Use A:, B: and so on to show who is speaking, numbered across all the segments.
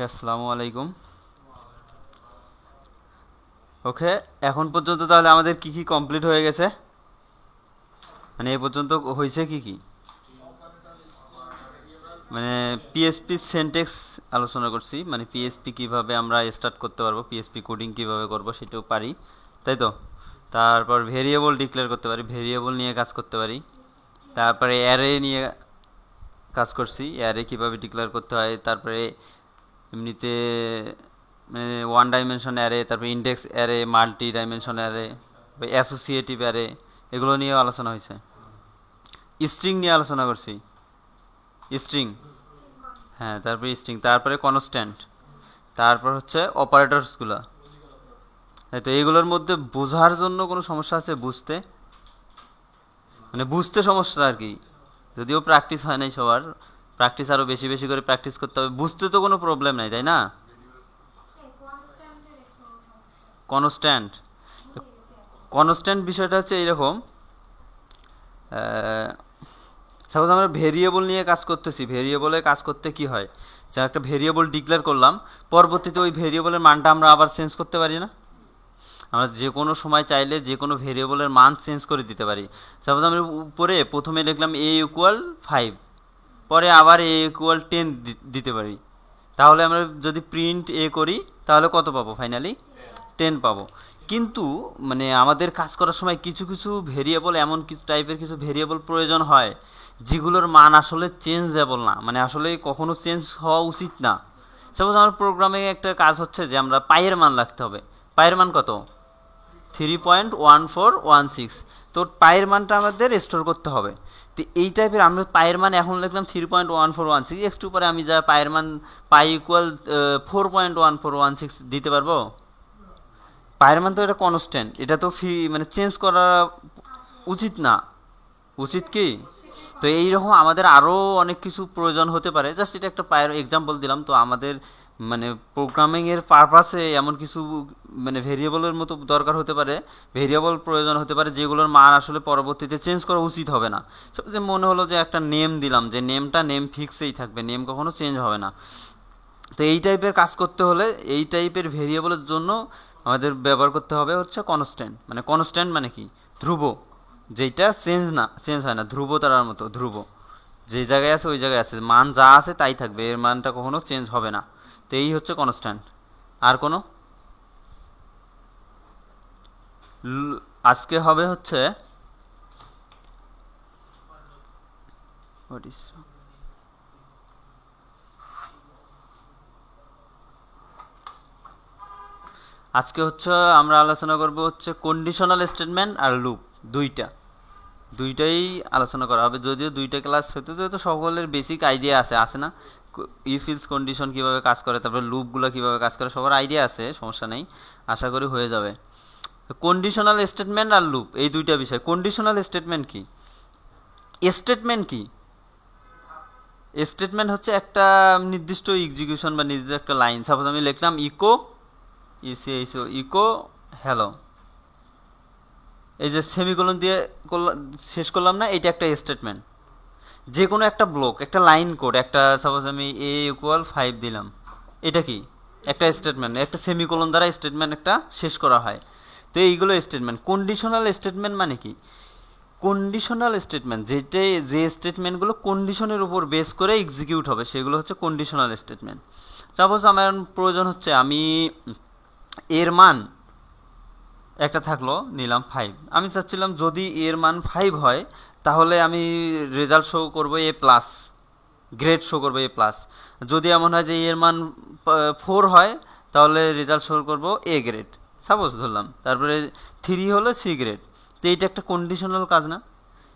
A: আসসালামু আলাইকুম। ওকে, এখন পর্যন্ত তাহলে আমাদের কি কি কমপ্লিট হয়ে গেছে, মানে এ পর্যন্ত হয়েছে কি কি? মানে পিএসপি সিনট্যাক্স আলোচনা করছি, মানে পিএসপি কিভাবে আমরা স্টার্ট করতে পারবো, পিএসপি কোডিং কিভাবে করব সেটাও পারি, তাই তো। তারপর ভেরিয়েবল ডিক্লেয়ার করতে পারি, ভেরিয়েবল নিয়ে কাজ করতে পারি। তারপরে অ্যারে নিয়ে কাজ করছি, অ্যারে কিভাবে ডিক্লেয়ার করতে হয়। তারপরে এমনিতে মানে ওয়ান ডাইমেনশন অ্যারে, তারপরে index array, multi dimension array, associative array, এগুলো নিয়েও আলোচনা হয়েছে। স্ট্রিং নিয়ে আলোচনা করছি, স্ট্রিং, হ্যাঁ, তারপরে স্ট্রিং, তারপরে কনস্ট্যান্ট, তারপর হচ্ছে অপারেটরসগুলো। তাই তো, এইগুলোর মধ্যে বোঝার জন্য কোনো সমস্যা আছে বুঝতে, মানে বুঝতে সমস্যা আর কি, যদিও প্র্যাকটিস হয় নাই সবার, প্র্যাকটিস আরও বেশি বেশি করে প্র্যাকটিস করতে হবে। বুঝতে তো কোনো প্রবলেম নাই, তাই না? কনস্ট্যান্ট, কনস্ট্যান্ট বিষয়টা হচ্ছে এইরকম, সাপোজ আমরা ভেরিয়েবল নিয়ে কাজ করতেছি, ভেরিয়েবলে কাজ করতে কি হয়, যা একটা ভেরিয়েবল ডিক্লেয়ার করলাম, পরবর্তীতে ওই ভেরিয়েবলের মানটা আমরা আবার চেঞ্জ করতে পারি না? আমরা যে কোনো সময় চাইলে যে কোনো ভেরিয়েবলের মান চেঞ্জ করে দিতে পারি। সাপোজ আমরা উপরে প্রথমে লিখলাম a=5, পরে আবার a=10 দিতে পারি। তাহলে আমরা যদি প্রিন্ট এ করি তাহলে কত পাবো? ফাইনালি 10 পাবো। কিন্তু মানে আমাদের কাজ করার সময় কিছু কিছু ভেরিয়েবল, এমন কিছু টাইপের কিছু ভেরিয়েবল প্রয়োজন হয় যেগুলোর মান আসলে চেঞ্জেবল না, মানে আসলে কখনো চেঞ্জ হওয়া উচিত না। সাপোজ আমার প্রোগ্রামে একটা কাজ হচ্ছে যে আমরা পায়ের মান রাখতে হবে। পায়ের মান কত? 3.1416। তো পায়ের মানটা আমাদের স্টোর করতে হবে। তো এই টাইপের আমরা পায়ের মান এখন লিখলাম 3.1416, একটু পরে আমি যা পায়ের মান পাই=4.1416 দিতে পারবো? পায়ের মান তো এটা কনস্ট্যান্ট, এটা তো মানে চেঞ্জ করা উচিত না, উচিত কি? তো এইরকম আমাদের আরও অনেক কিছু প্রয়োজন হতে পারে, জাস্ট এটা একটা পায়ের এক্সাম্পল দিলাম। তো আমাদের মানে প্রোগ্রামিংয়ের পারপাসে এমন কিছু মানে ভেরিয়েবলের মতো দরকার হতে পারে, ভেরিয়েবল প্রয়োজন হতে পারে যেগুলোর মান আসলে পরবর্তীতে চেঞ্জ করা উচিত হবে না। যে মনে হলো যে একটা নেম দিলাম, যে নেমটা নেম ফিক্সেই থাকবে, নেম কখনো চেঞ্জ হবে না। তো এই টাইপের কাজ করতে হলে এই টাইপের ভেরিয়েবলের জন্য আমাদের ব্যবহার করতে হবে হচ্ছে কনস্ট্যান্ট। মানে কনস্ট্যান্ট মানে কি? ধ্রুব, যেটা চেঞ্জ হয় না, ধ্রুব তারার মতো, ধ্রুব যে জায়গায় আছে ওই জায়গায় আছে, মান যা আছে তাই থাকবে, এর মানটা কখনো চেঞ্জ হবে না। তো এই হচ্ছে কনস্ট্যান্ট। আর কোনো আজকে হবে হচ্ছে হোয়াট ইজ, আজকে হচ্ছে আমরা আলোচনা করব হচ্ছে কন্ডিশনাল স্টেটমেন্ট আর লুপ, দুইটাই আলোচনা করা হবে। যদিও দুইটা ক্লাস হতে তো সকলের বেসিক আইডিয়া আছে, আছে না? ইফ ইলস কন্ডিশন কীভাবে কাজ করে, তারপরে লুপগুলো কীভাবে কাজ করে, সবার আইডিয়া আছে, সমস্যা নেই, আশা করি হয়ে যাবে। কন্ডিশনাল স্টেটমেন্ট আর লুপ, এই দুইটা বিষয়। কন্ডিশনাল স্টেটমেন্ট কি? স্টেটমেন্ট কি? স্টেটমেন্ট হচ্ছে একটা নির্দিষ্ট এক্সিকিউশন বা নির্দিষ্ট একটা লাইন। সাপোজ আমি লিখলাম ইকো হ্যালো, এই যে সেমিকোলন দিয়ে শেষ করলাম না, এটা একটা স্টেটমেন্ট। যে কোনো একটা ব্লক, একটা লাইন কোড, একটা সাপোজ আমি a=5 দিলাম, এটা কি? একটা স্টেটমেন্ট, একটা সেমিকোলন দ্বারা স্টেটমেন্ট একটা শেষ করা হয়। তো এইগুলো স্টেটমেন্ট। কন্ডিশনাল স্টেটমেন্ট মানে কি? কন্ডিশনাল স্টেটমেন্ট যেটা, যে স্টেটমেন্টগুলো কন্ডিশনের উপর বেস করে এক্সিকিউট হবে সেগুলো হচ্ছে কন্ডিশনাল স্টেটমেন্ট। সাপোজ আমার প্রয়োজন হচ্ছে আমি এর মান একটা থাকলো, নিলাম 5, আমি চাচ্ছিলাম যদি এর মান 5 হয় তাহলে আমি রেজাল্ট শো করবো A+, গ্রেড শো করবো A+। যদি এমন হয় যে এর মান 4 হয় তাহলে রেজাল্ট শো করবো A গ্রেড, সাপোজ ধরলাম। তারপরে 3 হলো C গ্রেড। তো এইটা একটা কন্ডিশনাল কাজ না?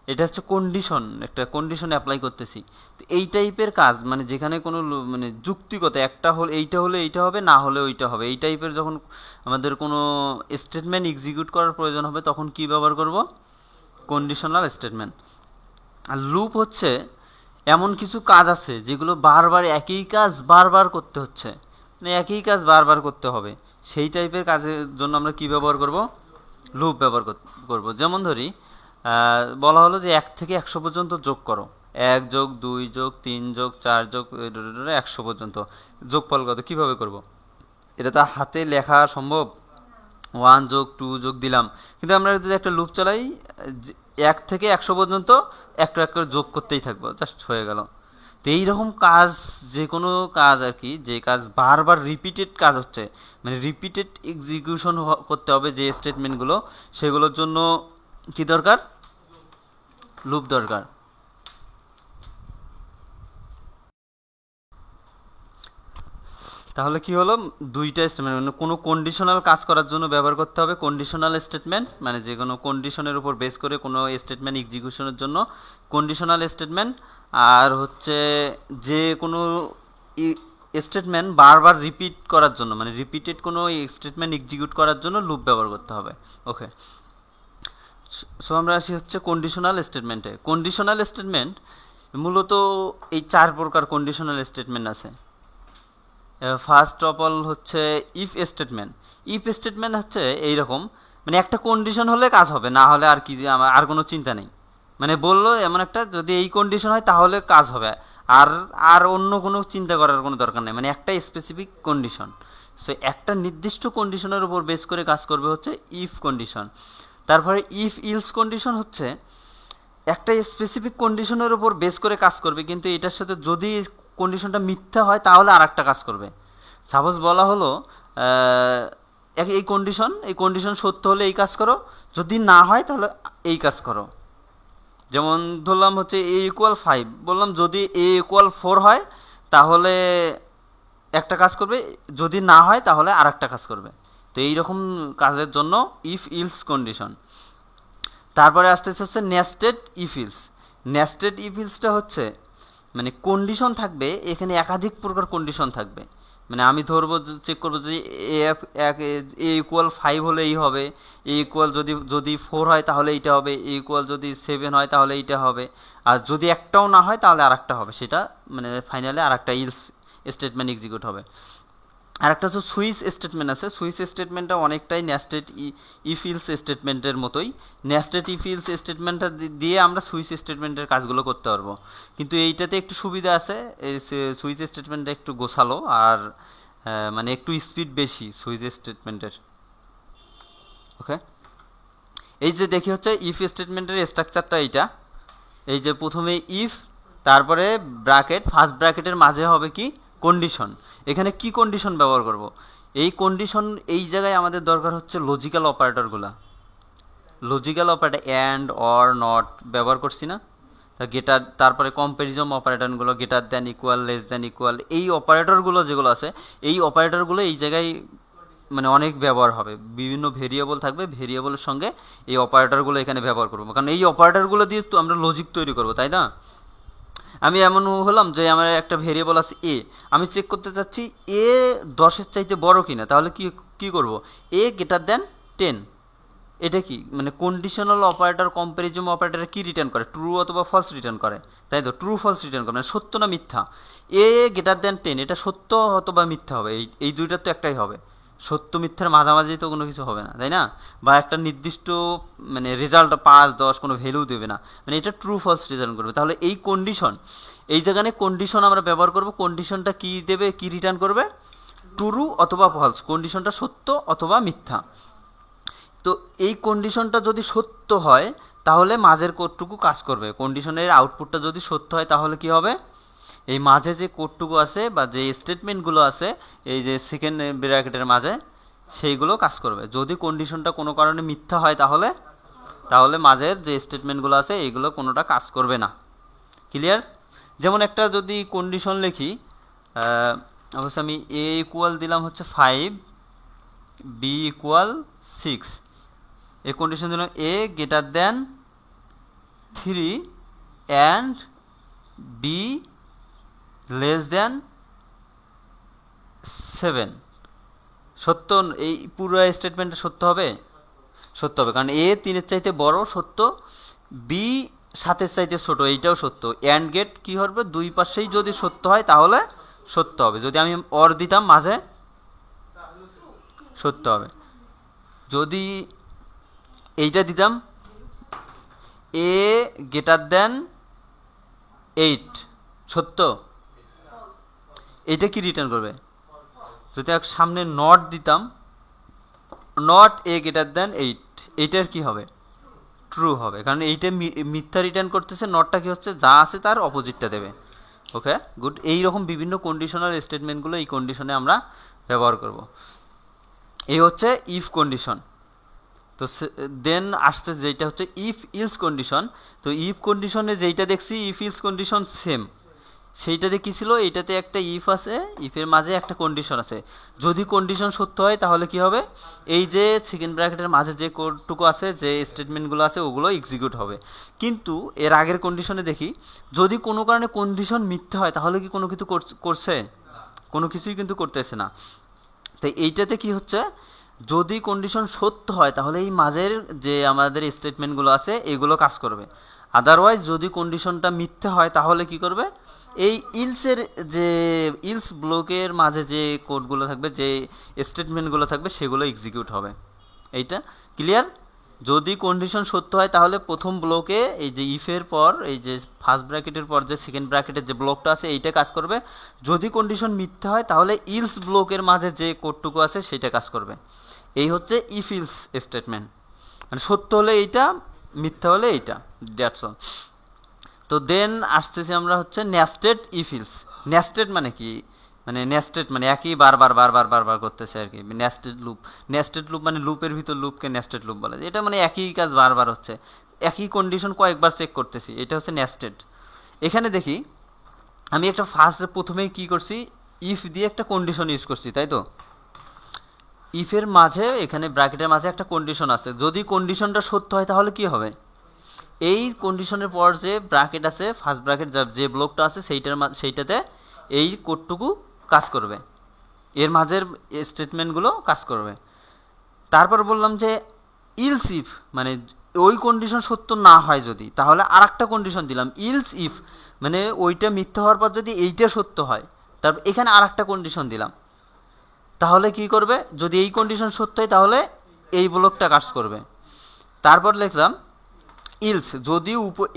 A: এটা হচ্ছে কন্ডিশন, একটা কন্ডিশন অ্যাপ্লাই করতেছি। তো এই টাইপের কাজ, মানে যেখানে কোনো মানে যুক্তিগত, একটা হলে এইটা হলে এইটা হবে, না হলে ওইটা হবে, এই টাইপের যখন আমাদের কোনো স্টেটমেন্ট এক্সিকিউট করার প্রয়োজন হবে তখন কি ব্যবহার করব? Conditional statement. আর লুপ হচ্ছে এমন কিছু কাজ আছে যেগুলো বারবার একই কাজ বারবার করতে হচ্ছে, মানে একই কাজ বারবার করতে হবে, সেই টাইপের কাজের জন্য আমরা কি ব্যবহার করব? লুপ ব্যবহার করব। যেমন ধরি বলা হলো যে 1 থেকে 100 পর্যন্ত যোগ করো, 1+2+3+4+100 পর্যন্ত যোগফল কত, কিভাবে করব? এটা তো হাতে লেখা সম্ভব? 1+2 দিলাম, কিন্তু আমরা যদি একটা লুপ চালাই 1 থেকে 100 পর্যন্ত একটা এক করে যোগ করতেই থাকবো, জাস্ট হয়ে গেল। তো এইরকম কাজ, যে কোনো কাজ আর কি, যে কাজ বারবার রিপিটেড কাজ হচ্ছে, মানে রিপিটেড এক্সিকিউশন করতে হবে যে স্টেটমেন্টগুলো, সেগুলোর জন্য কি দরকার? লুপ দরকার। তাহলে কি হলো, দুইটা স্টেটমেন্ট, মানে কোনো কন্ডিশনাল কাজ করার জন্য ব্যবহার করতে হবে কন্ডিশনাল স্টেটমেন্ট, মানে যে কোনো কন্ডিশনের উপর বেস করে কোনো স্টেটমেন্ট এক্সিকিউশনের জন্য কন্ডিশনাল স্টেটমেন্ট, আর হচ্ছে যে কোনো স্টেটমেন্ট বারবার রিপিট করার জন্য, মানে রিপিটেড কোনো স্টেটমেন্ট এক্সিকিউট করার জন্য লুপ ব্যবহার করতে হবে। ওকে, সো আমরা আসি হচ্ছে কন্ডিশনাল স্টেটমেন্টে। কন্ডিশনাল স্টেটমেন্ট মূলত এই 4 প্রকার কন্ডিশনাল স্টেটমেন্ট আছে। ফার্স্ট অফ অল হচ্ছে ইফ স্টেটমেন্ট। ইফ স্টেটমেন্ট হচ্ছে এইরকম, মানে একটা কন্ডিশন হলে কাজ হবে, না হলে আর কি, যে আমার আর কোনো চিন্তা নেই, মানে বললো এমন একটা, যদি এই কন্ডিশন হয় তাহলে কাজ হবে, আর আর অন্য কোনো চিন্তা করার কোনো দরকার নেই, মানে একটা স্পেসিফিক কন্ডিশন। সো একটা নির্দিষ্ট কন্ডিশনের উপর বেস করে কাজ করবে হচ্ছে ইফ কন্ডিশন। তারপরে ইফ ইলস কন্ডিশন হচ্ছে একটা স্পেসিফিক কন্ডিশনের উপর বেস করে কাজ করবে, কিন্তু এটার সাথে যদি কন্ডিশনটা মিথ্যা হয় তাহলে আর একটা কাজ করবে। সাপোজ বলা হলো এই কন্ডিশন সত্য হলে এই কাজ করো, যদি না হয় তাহলে এই কাজ করো। যেমন ধরলাম হচ্ছে a=5, বললাম যদি a=4 হয় তাহলে একটা কাজ করবে, যদি না হয় তাহলে আর একটা কাজ করবে। তো এইরকম কাজের জন্য ইফ ইলস কন্ডিশন। তারপরে আসতেছে হচ্ছে nested if else. Nested if ইলসটা হচ্ছে মানে কন্ডিশন থাকবে, এখানে একাধিক প্রকার কন্ডিশন থাকবে, মানে আমি ধরবো, চেক করবো যে a=5 হলে এই হবে, যদি 4 হয় তাহলে এইটা হবে, যদি 7 হয় তাহলে এইটা হবে, আর যদি একটাও না হয় তাহলে আর একটা হবে, সেটা মানে ফাইনালি আর একটা ইলস স্টেটমেন্ট এক্সিকিউট হবে। আর একটা হচ্ছে সুইচ স্টেটমেন্ট আছে। সুইচ স্টেটমেন্টটা অনেকটাই নেস্টেড ইফ ইলস স্টেটমেন্টের মতোই। নেস্টেড ইফ ইলস স্টেটমেন্টটা দিয়ে আমরা সুইচ স্টেটমেন্টের কাজগুলো করতে পারবো, কিন্তু এইটাতে একটু সুবিধা আছে, এই সুইচ স্টেটমেন্টটা একটু গোছালো, আর মানে একটু স্পিড বেশি সুইচ স্টেটমেন্টের। ওকে, এই যে দেখি হচ্ছে ইফ স্টেটমেন্টের স্ট্রাকচারটা এইটা, এই যে প্রথমে ইফ, তারপরে ব্র্যাকেট, ফার্স্ট ব্র্যাকেটের মাঝে হবে কি কন্ডিশন। এখানে কি কন্ডিশন ব্যবহার করব? এই কন্ডিশন, এই জায়গায় আমাদের দরকার হচ্ছে লজিক্যাল অপারেটরগুলা। Logical operator and, or, not ব্যবহার করছি না, গেটার, তারপরে কম্প্যারিজম অপারেটরগুলো, greater than, equal, less than, equal, এই অপারেটরগুলো যেগুলো আছে, এই অপারেটরগুলো এই জায়গায় মানে অনেক ব্যবহার হবে। বিভিন্ন ভেরিয়েবল থাকবে, ভেরিয়েবলের সঙ্গে এই অপারেটরগুলো এখানে ব্যবহার করবো, কারণ এই অপারেটরগুলো দিয়ে তো আমরা লজিক তৈরি করবো, তাই না? আমি এমন হলাম যে আমার একটা ভেরিয়েবল আছে এ, আমি চেক করতে চাচ্ছি এ 10-এর চাইতে বড় কিনা, তাহলে কি করব? a>10। এটা কি মানে কন্ডিশনাল অপারেটর, কম্পারিজম অপারেটর কি রিটার্ন করে? ট্রু অথবা ফলস রিটার্ন করে, তাই তো? ট্রু ফলস রিটার্ন করে, মানে সত্য না মিথ্যা। a>10, এটা সত্য অথবা মিথ্যা হবে, এই দুইটার তো একটাই হবে, সত্য মিথ্যার মাঝামাঝি তো কোনো কিছু হবে না, তাই না? বা একটা নির্দিষ্ট মানে রেজাল্ট 5-10 কোনো ভ্যালু দেবে না, মানে এটা ট্রু ফলস রিটার্ন করবে। তাহলে এই কন্ডিশন, এই জায়গায় কন্ডিশন আমরা ব্যবহার করব। কন্ডিশনটা কি দেবে, কি রিটার্ন করবে? ট্রু অথবা ফলস, কন্ডিশনটা সত্য অথবা মিথ্যা। তো এই কন্ডিশনটা যদি সত্য হয় তাহলে মাঝের কোডটুকু কাজ করবে। কন্ডিশনের আউটপুটটা যদি সত্য হয় তাহলে কি হবে? এই মাঝে যে কোডটুকু আছে বা যে স্টেটমেন্টগুলো আছে এই যে সেকেন্ড ব্র্যাকেটের মাঝে, সেইগুলো কাজ করবে। যদি কন্ডিশনটা কোনো কারণে মিথ্যা হয় তাহলে মাঝের যে স্টেটমেন্টগুলো আছে এইগুলো কোনোটা কাজ করবে না। ক্লিয়ার? যেমন একটা যদি কন্ডিশন লিখি, অবশ্যই আমি a= দিলাম হচ্ছে 5, b=6, এই কন্ডিশন দিলাম a>3 and b<7। সত্য? এই পুরো স্টেটমেন্টটা সত্য হবে? সত্য হবে, কারণ a 3-এর চাইতে বড় সত্য, b 7-এর চাইতে ছোট এইটাও সত্য। অ্যান্ড গেট কি হবে? দুই পাশেই যদি সত্য হয় তাহলে সত্য হবে। যদি আমি অর দিতাম মাঝে, সত্য হবে। যদি এইটা দিতাম a, 8 সত্য, এটা কি রিটার্ন করবে? যদি সামনে নট দিতাম, নট এ গ্রেটার দেন 8, এইটার কি হবে? ট্রু হবে, কারণ এইটা মিথ্যা রিটার্ন করতেছে, নটটা কি হচ্ছে যা আছে তার অপোজিটটা দেবে। Okay good. এইরকম বিভিন্ন কন্ডিশনাল স্টেটমেন্টগুলো এই কন্ডিশনে আমরা ব্যবহার করব। এই হচ্ছে ইফ কন্ডিশন। তো দেন আসছে যেটা হচ্ছে ইফ ইলস কন্ডিশন। তো ইফ কন্ডিশনে যেইটা দেখছি ইফ ইলস কন্ডিশন সেম, সেইটাতে কি ছিল, এইটাতে একটা ইফ আছে, ইফের মাঝে একটা কন্ডিশন আছে। যদি কন্ডিশন সত্য হয় তাহলে কি হবে, এই যে সেকেন্ড ব্র্যাকেটের মাঝে যে কোডটুকু আছে, যে স্টেটমেন্টগুলো আছে, ওগুলো এক্সিকিউট হবে। কিন্তু এর আগের কন্ডিশনে দেখি, যদি কোনো কারণে কন্ডিশন মিথ্যা হয় তাহলে কি কোনো কিছু করছে? কোনো কিছুই কিন্তু করতেছে না। তো এইটাতে কি হচ্ছে, যদি কন্ডিশন সত্য হয় তাহলে এই মাঝের যে আমাদের স্টেটমেন্টগুলো আছে এগুলো কাজ করবে। আদারওয়াইজ যদি কন্ডিশনটা মিথ্যা হয় তাহলে কি করবে, এই ইলসের যে ইলস ব্লকের মাঝে যে কোডগুলো থাকবে, যে স্টেটমেন্টগুলো থাকবে, সেগুলো এক্সিকিউট হবে। এইটা ক্লিয়ার? যদি কন্ডিশন সত্য হয় তাহলে প্রথম ব্লকে এই যে ইফের পর এই যে ফার্স্ট ব্র্যাকেটের পর যে সেকেন্ড ব্র্যাকেটের যে ব্লকটা আছে এইটা কাজ করবে। যদি কন্ডিশন মিথ্যা হয় তাহলে ইলস ব্লকের মাঝে যে কোডটুকু আছে সেটা কাজ করবে। এই হচ্ছে ইফ ইলস স্টেটমেন্ট, মানে সত্য হলে এইটা, মিথ্যা হলে এইটা, দ্যাটস অল। তো দেন আসতেছি আমরা হচ্ছে নেস্টেড ইফ ইলস। নেস্টেড মানে কি, মানে নেস্টেড মানে একই বারবার বারবার বারবার করতেছে আর কি, নেস্টেড লুপ। নেস্টেড লুপ মানে লুপের ভিতর লুপকে নেস্টেড লুপ বলে, এটা মানে একই কাজ বারবার হচ্ছে, একই কন্ডিশন কয়েকবার চেক করতেছি, এটা হচ্ছে নেস্টেড। এখানে দেখি আমি একটা প্রথমেই কি করছি, ইফ দিয়ে একটা কন্ডিশন ইউজ করছি, তাই তো? ইফের মাঝে এখানে ব্র্যাকেটের মাঝে একটা কন্ডিশন আছে, যদি কন্ডিশনটা সত্য হয় তাহলে কি হবে, এই কন্ডিশনের পর যে ব্র্যাকেট আছে, ফার্স্ট ব্র্যাকেট যে ব্লকটা আছে সেইটাতে এই কোডটুকু কাজ করবে, এর মাঝের স্টেটমেন্টগুলো কাজ করবে। তারপর বললাম যে ইলস ইফ, মানে ওই কন্ডিশন সত্য না হয় যদি, তাহলে আর একটা কন্ডিশন দিলাম ইলস ইফ, মানে ওইটা মিথ্যা হওয়ার পর যদি এইটা সত্য হয়, তারপর এখানে আর একটা কন্ডিশন দিলাম, তাহলে কি করবে, যদি এই কন্ডিশন সত্য হয় তাহলে এই ব্লকটা কাজ করবে। তারপর লিখলাম ইলস, যদি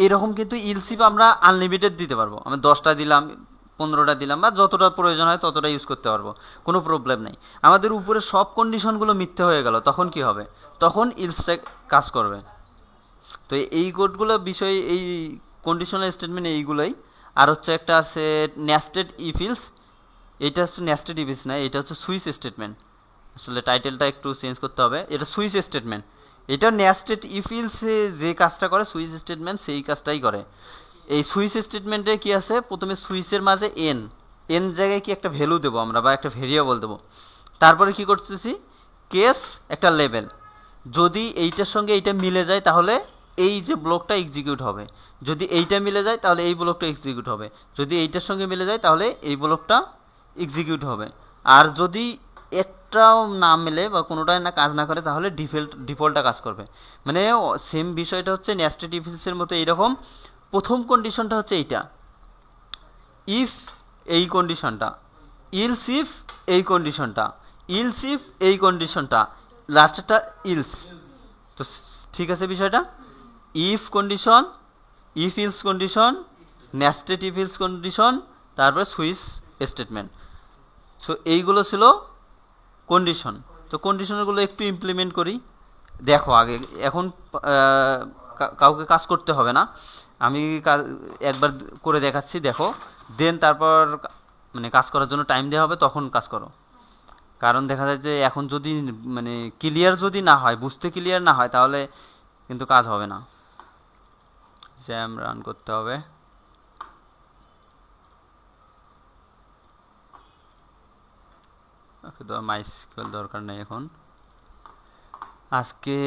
A: এরকম কিন্তু ইলস ইফ আমরা আনলিমিটেড দিতে পারবো, আমি 10টা দিলাম, 15টা দিলাম, বা যতটা প্রয়োজন হয় ততটা ইউজ করতে পারবো, কোনো প্রবলেম নেই। আমাদের উপরে সব কন্ডিশনগুলো মিথ্যে হয়ে গেল, তখন কি হবে, তখন ইলসটা কাজ করবে। তো এই কোডগুলো বিষয়, এই কন্ডিশনাল স্টেটমেন্ট এইগুলোই। আর হচ্ছে একটা আছে নেস্টেড ইফ ইলস, এইটা হচ্ছে নেস্টেড ইফ ইলস না, এটা হচ্ছে সুইচ স্টেটমেন্ট। আসলে টাইটেলটা একটু চেঞ্জ করতে হবে, এটা সুইচ স্টেটমেন্ট। এটা নেস্টেড ইফ ইলসে যে কাজটা করে সুইচ স্টেটমেন্ট সেই কাজটাই করে। এই সুইচ স্টেটমেন্টে কি আছে, প্রথমে সুইচের মাঝে এন, এন জায়গায় কি একটা ভ্যালু দেবো আমরা, বা একটা ভেরিয়েবল দেবো। তারপরে কি করতেছি, কেস একটা লেভেল, যদি এইটার সঙ্গে এইটা মিলে যায় তাহলে এই যে ব্লকটা এক্সিকিউট হবে, যদি এইটা মিলে যায় তাহলে এই ব্লকটা এক্সিকিউট হবে, যদি এইটার সঙ্গে মিলে যায় তাহলে এই ব্লকটা এক্সিকিউট হবে। আর যদি একটাও না মেলে বা কোনোটাই না কাজ না করে তাহলে ডিফল্টটা কাজ করবে। মানে সেম বিষয়টা হচ্ছে নেস্টেড ইফ ইলসের মতো এইরকম। প্রথম কন্ডিশনটা হচ্ছে এইটা, ইফ এই কন্ডিশনটা, ইলস ইফ এই কন্ডিশনটা, ইলস ইফ এই কন্ডিশনটা, লাস্টটা ইলস। তো ঠিক আছে বিষয়টা, if condition, if else condition, nested if else condition, তারপরে সুইচ স্টেটমেন্ট। সো এইগুলো ছিল কন্ডিশন। তো কন্ডিশনগুলো একটু ইমপ্লিমেন্ট করি, দেখো আগে। এখন কাউকে কাজ করতে হবে না, আমি একবার করে দেখাচ্ছি, দেখো। দেন তারপর মানে কাজ করার জন্য টাইম দেওয়া হবে, তখন কাজ করো। কারণ দেখা যায় যে এখন যদি মানে ক্লিয়ার যদি না হয়, বুঝতে ক্লিয়ার না হয়, তাহলে কিন্তু কাজ হবে না। জ্যাম রান করতে হবে। মাইস্কুয়েল দরকার নেই এখন। আজকে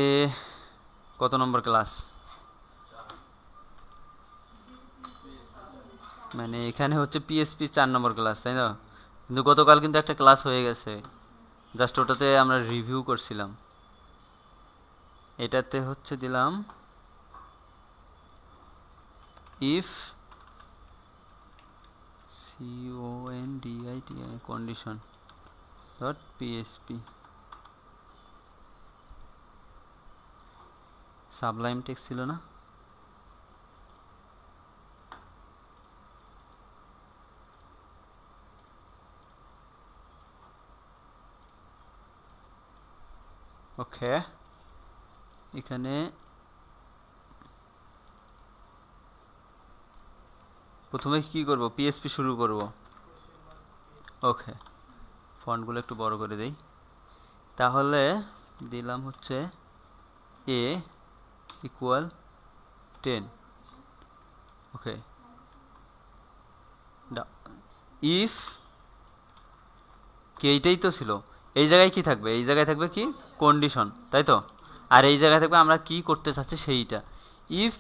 A: কত নম্বর ক্লাস, মানে এখানে হচ্ছে পিএসপি 4 নম্বর ক্লাস, তাই না? কিন্তু গতকাল কিন্তু একটা ক্লাস হয়ে গেছে, জাস্ট ওটাতে আমরা রিভিউ করছিলাম। এটাতে হচ্ছে দিলাম if CONDITI condition dot PSP, Sublime text ছিল না? ওকে, এখানে প্রথমে কি করব, পিএসপি শুরু করব। ওকে, ফন্টগুলো একটু বড় করে দেই। তাহলে দিলাম হচ্ছে এ ইকুয়াল 10। ওকে, ইফ কি, এইটাই তো ছিল। এই জায়গায় কি থাকবে, এই জায়গায় থাকবে কি কন্ডিশন, তাই তো। আর এই জায়গায় থাকবে আমরা কি করতে চাচ্ছি সেইটা। ইফ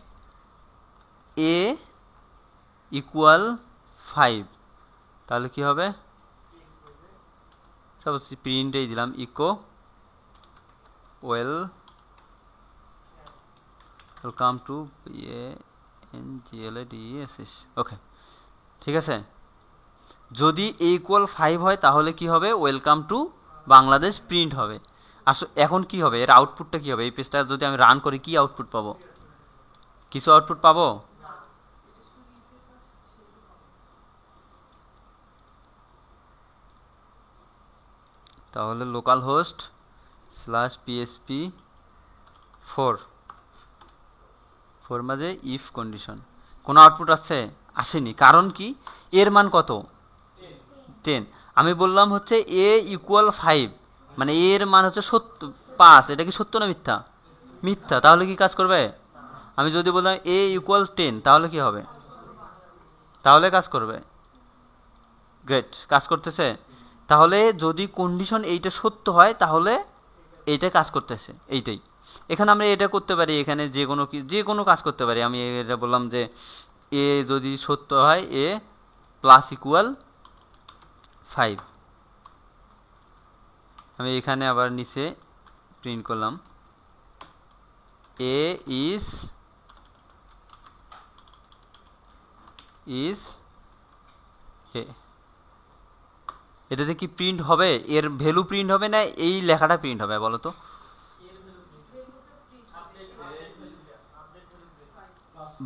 A: এ ইকুয়াল 5, তাহলে কি হবে, সব প্রিন্টেই দিলাম ইকো ওয়েলকাম টু এনজিএলএডিএসএস। ওকে, ঠিক আছে। যদি এ ইকুয়াল 5 হয় তাহলে কি হবে, ওয়েলকাম টু বাংলাদেশ প্রিন্ট হবে। এখন কি হবে, এর আউটপুটটা কি হবে, এই পেজটা যদি আমি রান করি কি আউটপুট পাবো, কিছু আউটপুট পাবো। তাহলে লোকাল হোস্ট /php4 মাঝে ইফ কন্ডিশন, কোনো আউটপুট আছে, আসেনি। কারণ কি, এর মান কত, 10। আমি বললাম হচ্ছে এ ইকুয়াল 5, মানে এর মান হচ্ছে 5। এটা কি সত্য না মিথ্যা, মিথ্যা। তাহলে কি কাজ করবে। আমি যদি বললাম এ ইকুয়াল 10, তাহলে কি হবে, তাহলে কাজ করবে। গ্রেট, কাজ করতেছে। তাহলে যদি কন্ডিশন এইটা সত্য হয় তাহলে এইটা কাজ করতেছে, এইটাই। এখানে আমরা এটা করতে পারি, এখানে যে কোনো কাজ করতে পারি। আমি এটা বললাম যে এ যদি সত্য হয়, এ প্লাস ইকুয়াল 5। আমি এখানে আবার নিচে প্রিন্ট করলাম এ ইজ হে। এটাতে কি প্রিন্ট হবে, এর ভ্যালু প্রিন্ট হবে না এই লেখাটা প্রিন্ট হবে বলো তো।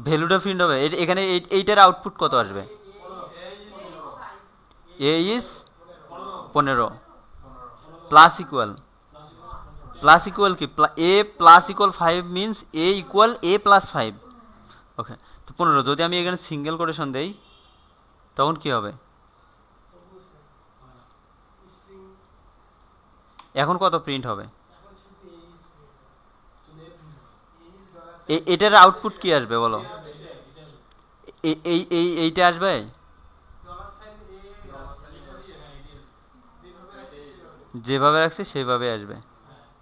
A: ভ্যালুটা প্রিন্ট হবে। এখানে এইটার আউটপুট কত আসবে, এ ইজ 15 প্লাস ইকুয়াল কি, এ plus equal 5 means a equal A plus 5। ওকে, তো 15। যদি আমি এখানে সিঙ্গেল কোটেশন দেই তখন কি হবে, এখন কত প্রিন্ট হবে, এটার আউটপুট কি আসবে বলো, এইটা আসবে, যেভাবে রাখছি সেভাবে আসবে।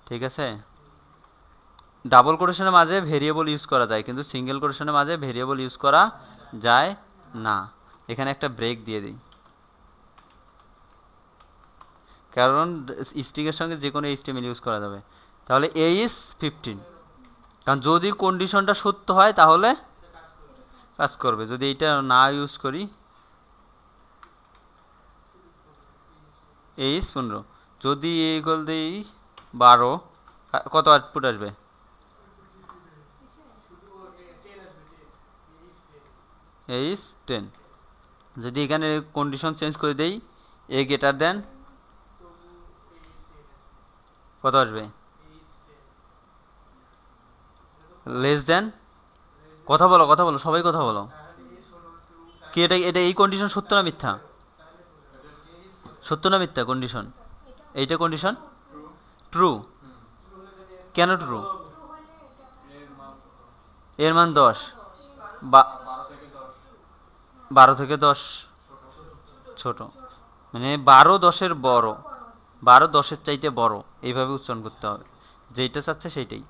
A: ঠিক আছে, ডাবল কোটেশনের মাঝে ভেরিয়েবল ইউজ করা যায়, কিন্তু সিঙ্গেল কোটেশনের মাঝে ভেরিয়েবল ইউজ করা যায় না। এখানে একটা ব্রেক দিয়ে দিই, কারণ স্ট্রিংয়ের সঙ্গে যে কোনো এইচটিএমএল ইউজ করা যাবে। তাহলে এ ইজ 15, কারণ যদি কন্ডিশনটা সত্য হয় তাহলে কাজ করবে। যদি এইটা না ইউজ করি, এ ইজ 15। যদি এ ইকুয়াল দিই 12, কত আউটপুট আসবে, এ ইজ 10। যদি এখানে কন্ডিশন চেঞ্জ করে দেই, এ গ্রেটার দেন, কত আসবে, লেস দেন। কথা বলো সবাই কথা বলো। কি এটা এটা এই কন্ডিশন সত্য না মিথ্যা, সত্য না মিথ্যা কন্ডিশন, এইটা কন্ডিশন ট্রু। কেন ট্রু, এর মান 10, 12 থেকে 10 ছোট, মানে 12 10-এর বড়, 12 10-এর চাইতে বড়, এইভাবে উচ্চারণ করতে হবে, যেইটা চাচ্ছে সেইটাই।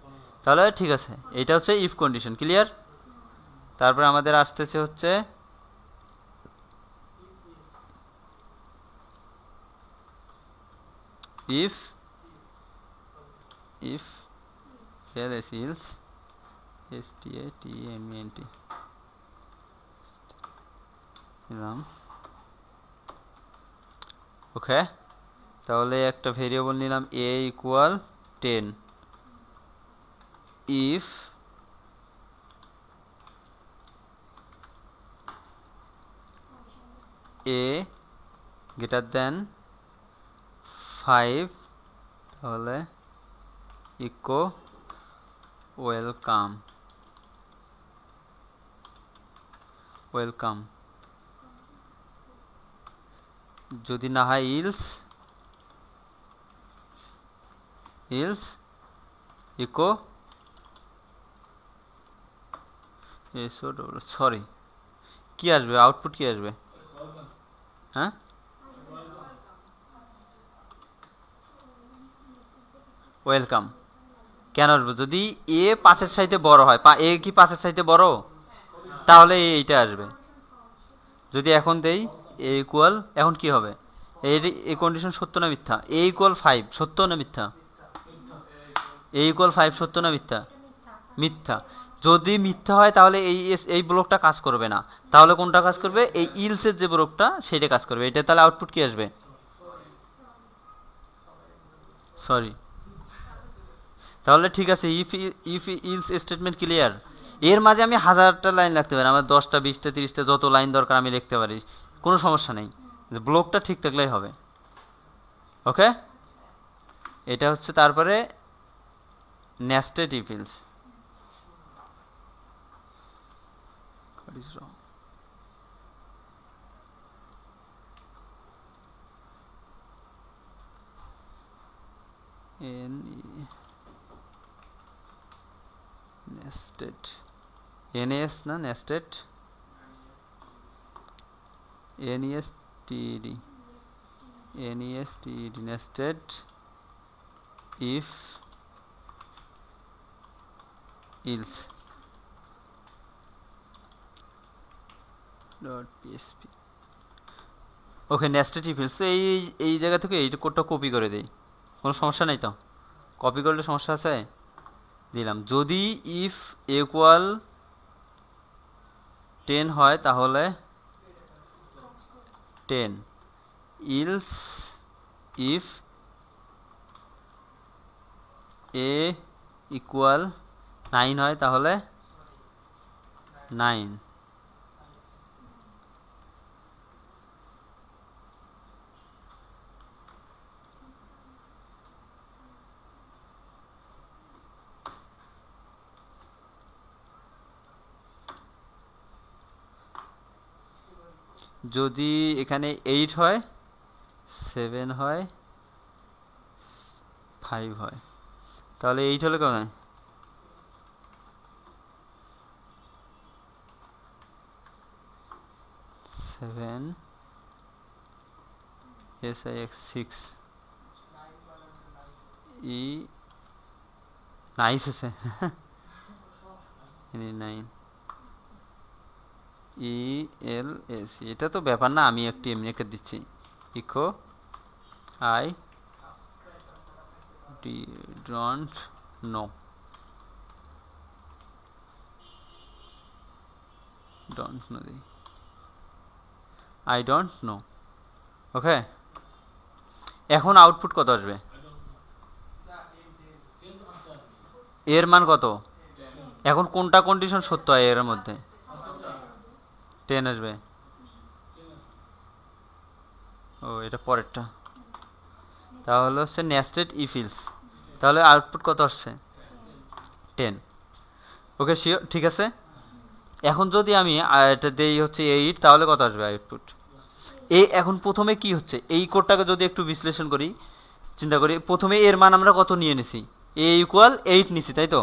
A: তাহলে ঠিক আছে, এইটা হচ্ছে ইফ কন্ডিশন, ক্লিয়ার। তারপরে আমাদের আসতেছে হচ্ছে ইফ else statement দিলাম। ওকে, তাহলে একটা ভেরিয়েবল নিলাম a equal 10, if a greater than 5, তাহলে ইকো ওয়েলকাম, ওয়েলকাম, যদি না হয় ইলস, ইলস ইকো এসো, সরি কি আসবে, আউটপুট কি আসবে? হ্যাঁ, ওয়েলকাম কেন আসবে? যদি এ 5-এর চাইতে বড় হয়, এ কি 5-এর চাইতে বড়, তাহলে এইটা আসবে। যদি এখন দেই এ ইকুয়াল, এখন কি হবে? এই কন্ডিশন সত্য না মিথ্যা? এ ইকুয়াল 5 সত্য না মিথ্যা? এ ইকুয়াল 5 সত্য না মিথ্যা? মিথ্যা। যদি মিথ্যা হয় তাহলে এই ব্লকটা কাজ করবে না। তাহলে কোনটা কাজ করবে? এই ইলসের যে ব্লকটা সেটা কাজ করবে। এটা তাহলে আউটপুট কি আসবে? সরি। তাহলে ঠিক আছে, ইফ ইলস স্টেটমেন্ট ক্লিয়ার। এর মাঝে আমি 1000টা লাইন লিখতে পারি, আমার 10টা 20টা 30টা যত লাইন দরকার আমি লিখতে পারি, কোনো সমস্যা নেই, ব্লকটা ঠিক থাকলেই হবে। ওকে, এটা হচ্ছে তারপরে nested if else. What is wrong? Nested, NAS না nested, NESTED, NESTED, nested if else .php। Okay, nested if else. এই জায়গা থেকে এই কোডটা কপি করে দেই, কোনো সমস্যা নেই তো? কপি করলে সমস্যা আছে? দিলাম। যদি ইফ ইকুয়াল 10 হয় তাহলে 10, ইলস ইফ এ ইকুয়াল 9 হয় তাহলে 9। যদি এখানে 8 হয়, 7 হয়, 5 হয়, তাহলে 8 হলে কেমন হয়? 7 SIX 6 ই নাইস আছে 9 ELS। এটা তো ব্যাপার না, আমি একটু এমনি একটা দিচ্ছি, echo I don't know, don't know দিই, আই ডোন্ট নো। ওকে, এখন আউটপুট কত আসবে? এর মান কত? এখন কোনটা কন্ডিশন সত্য হয় এর মধ্যে? 10 আসবে। ও, এটা পরেরটা, তাহলে হচ্ছে নেস্টেড ইফ ইলস। তাহলে আউটপুট কত আসছে? 10। ওকে, শিওর, ঠিক আছে। এখন যদি আমি এটা দেই হচ্ছে 8, তাহলে কত আসবে আউটপুট? এখন প্রথমে কি হচ্ছে, এই কোডটাকে যদি একটু বিশ্লেষণ করি, চিন্তা করি, প্রথমে এর মান আমরা কত নিয়ে নিছি? এ ইকুয়াল 8 নিছি, তাই তো?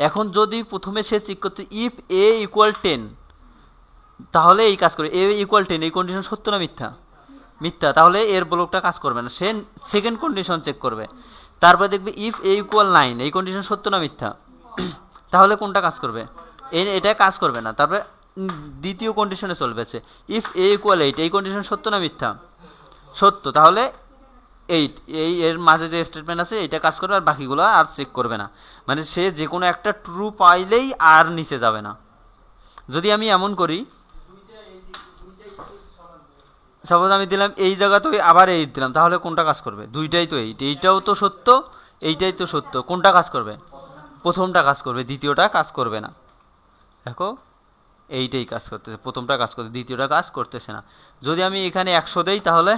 A: এখন যদি প্রথমে সে চেক করতে ইফ এ ইকুয়াল 10, তাহলে এই কাজ করে। এ ইকুয়াল 10 এই কন্ডিশন সত্য না মিথ্যা? মিথ্যা। তাহলে এর ব্লকটা কাজ করবে না, সে সেকেন্ড কন্ডিশন চেক করবে। তারপর দেখবে ইফ এ ইকুয়াল 9 এই কন্ডিশন সত্য না মিথ্যা? তাহলে কোনটা কাজ করবে? এটা কাজ করবে না। তারপরে দ্বিতীয় কন্ডিশনে চলবে, ইফ এ ইকুয়াল 8 এই কন্ডিশন সত্য না মিথ্যা? সত্য। তাহলে 8 এর মাঝে যে স্টেটমেন্ট আছে এটা কাজ করবে, আর বাকিগুলো আর চেক করবে না। মানে সে যে কোনো একটা ট্রু পাইলেই আর নিচে যাবে না। যদি আমি এমন করি, সাপোজ আমি দিলাম এই জায়গাতে আবার 8 দিলাম, তাহলে কোনটা কাজ করবে? দুইটাই তো 8, এইটাও তো সত্য, এইটাই তো সত্য, কোনটা কাজ করবে? প্রথমটা কাজ করবে, দ্বিতীয়টা কাজ করবে না। দেখো, এইটাই কাজ করতেছে, প্রথমটা কাজ করতে, দ্বিতীয়টা কাজ করতেছে না। যদি আমি এখানে 100 দেই তাহলে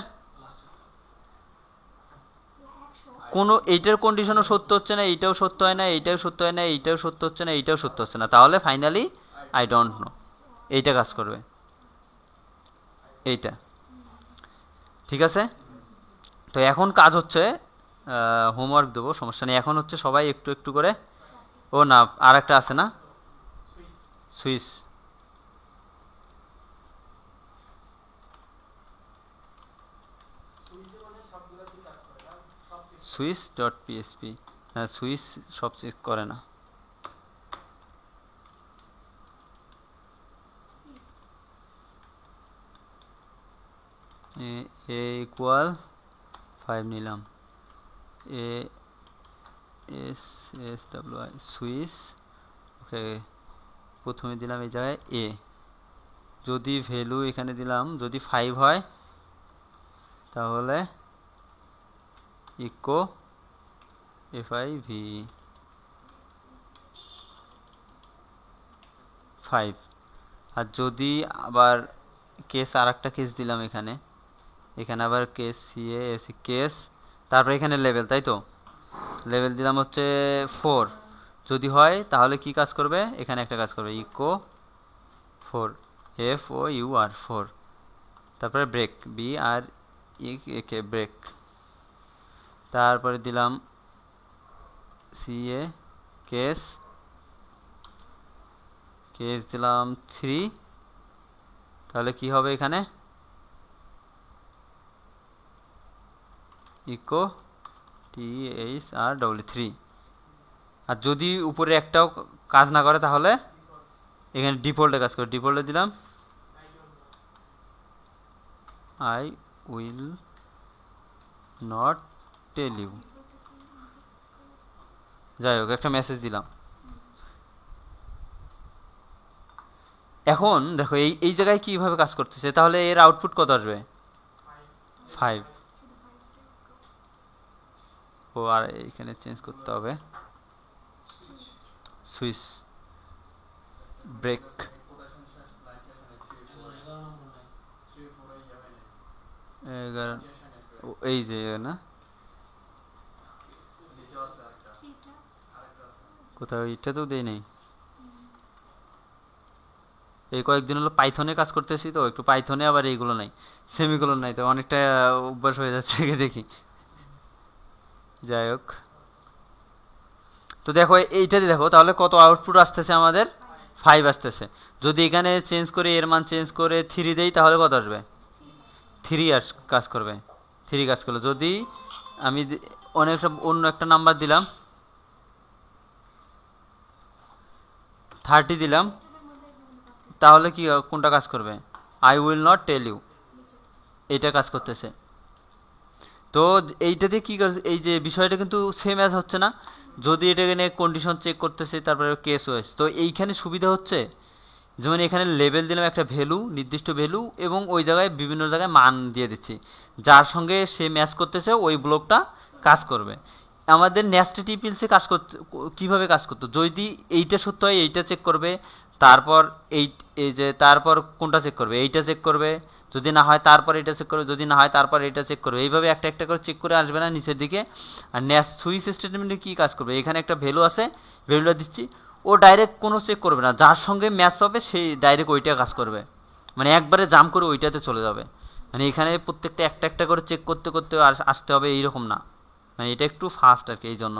A: কোনো এইটার কন্ডিশনও সত্য হচ্ছে না, এইটাও সত্য হয় না, এইটাও সত্য হয় না, এইটাও সত্য হচ্ছে না, এইটাও সত্য হচ্ছে না, তাহলে ফাইনালি আই ডোন্ট নো এইটা কাজ করবে, এইটা। ঠিক আছে, তো এখন কাজ হচ্ছে হোমওয়ার্ক দেবো, সমস্যা নেই। এখন হচ্ছে সবাই একটু একটু করে, ও না আর একটা আছে না, সুইচ, সুইচ ডট পিএসপি, হ্যাঁ সুইচ সব চেক করে না। এ ইকুয়াল 5 নিলাম, a S S W I switch, okay প্রথমে দিলাম এই জায়গায় এ, যদি ভ্যালু এখানে দিলাম যদি 5 হয় তাহলে ইকো FIV 5, আর যদি আবার কেস আর একটা কেস দিলাম এখানে, এখানে আবার কেস সিএ এসি কেস, তারপরে এখানে লেভেল, তাই তো লেভেল দিলাম হচ্ছে 4, যদি হয় তাহলে কি কাজ করবে, এখানে একটা কাজ করবে ইকো 4 FOUR 4, তারপরে ব্রেক BREK ব্রেক, তারপরে দিলাম সিএ কেস দিলাম 3, তাহলে কি হবে এখানে ইকো THR3, আর যদি উপরে একটাও কাজ না করে তাহলে এখানে ডিফল্টে কাজ করে, ডিফল্টে দিলাম I will not tell you, যাই হোক একটা মেসেজ দিলাম। এখন দেখো এই জায়গায় কিভাবে কাজ করতেছে, তাহলে এর আউটপুট কত আসবে 5, ও আর এখানে চেঞ্জ করতে হবে সুইচ ব্রেক, এই যে না কোথাও এটা তো দেই নেই, এই কয়েকদিন হলো পাইথনে কাজ করতেছি তো একটু পাইথনে আবার এইগুলো নাই, সেমিগুলো নাই, তো অনেকটা অভ্যাস হয়ে যাচ্ছে দেখি। যাই হোক, তো দেখো এইটাতে দেখো তাহলে কত আউটপুট আসতেছে আমাদের 5 আসতেছে, যদি এখানে চেঞ্জ করে এর মান চেঞ্জ করে 3 দেই তাহলে কত আসবে 3 কাজ করবে, 3 কাজ করলো। যদি আমি অন্য একটা নাম্বার দিলাম 30 দিলাম, তাহলে কি কোনটা কাজ করবে I will not tell you, এইটা কাজ করতেছে। তো এইটাতে কি এই যে বিষয়টা কিন্তু সেম অ্যাজ হচ্ছে না, যদি এটা এখানে কন্ডিশন চেক করতেছে তারপরে কেস ওয়েস, তো এইখানে সুবিধা হচ্ছে যেমন এখানে লেভেল দিলাম একটা ভ্যালু, নির্দিষ্ট ভ্যালু, এবং ওই জায়গায় বিভিন্ন জায়গায় মান দিয়ে দিচ্ছি, যার সঙ্গে সে ম্যাচ করতেছে ওই ব্লকটা কাজ করবে। আমাদের নেস্টেড পিলসে কাজ করতে কীভাবে কাজ করতো, যদি এইটা সত্য হয় এইটা চেক করবে, তারপর এই যে তারপর কোনটা চেক করবে এইটা চেক করবে, যদি না হয় তারপর এটা চেক করবে, যদি না হয় তারপর এটা চেক করবে, এইভাবে একটা একটা করে চেক করে আসবে না নিচের দিকে। আর সুইচ স্টেটমেন্টে কী কাজ করবে, এখানে একটা ভ্যালু আছে, ভ্যালুটা দিচ্ছি, ও ডাইরেক্ট কোনো চেক করবে না, যার সঙ্গে ম্যাচ পাবে সেই ডাইরেক্ট ওইটা কাজ করবে, মানে একবারে জাম করে ওইটাতে চলে যাবে, মানে এখানে প্রত্যেকটা একটা একটা করে চেক করতে করতে আসতে হবে এইরকম না, মানে এটা একটু ফাস্ট আর কি, এই জন্য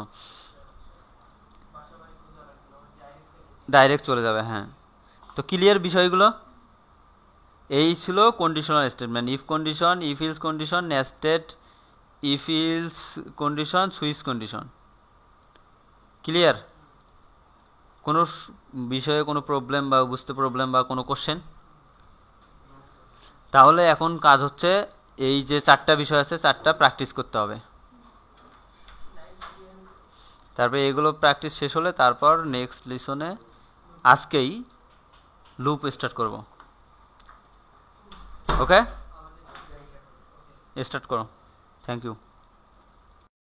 A: ডাইরেক্ট চলে যাবে। হ্যাঁ, তো ক্লিয়ার বিষয়গুলো, এই ছিল conditional statement, if condition, if else condition, nested if else condition, switch condition. Clear? কোনো বিষয়ে কোনো প্রবলেম বা বুঝতে প্রবলেম বা কোনো কোশ্চেন? তাহলে এখন কাজ হচ্ছে এই যে 4টা বিষয় আছে 4টা প্র্যাকটিস করতে হবে, তারপরে এগুলো প্র্যাকটিস শেষ হলে তারপর নেক্সট লিসনে আজকেই লুপ স্টার্ট করব। ওকে, স্টার্ট করো। Thank you.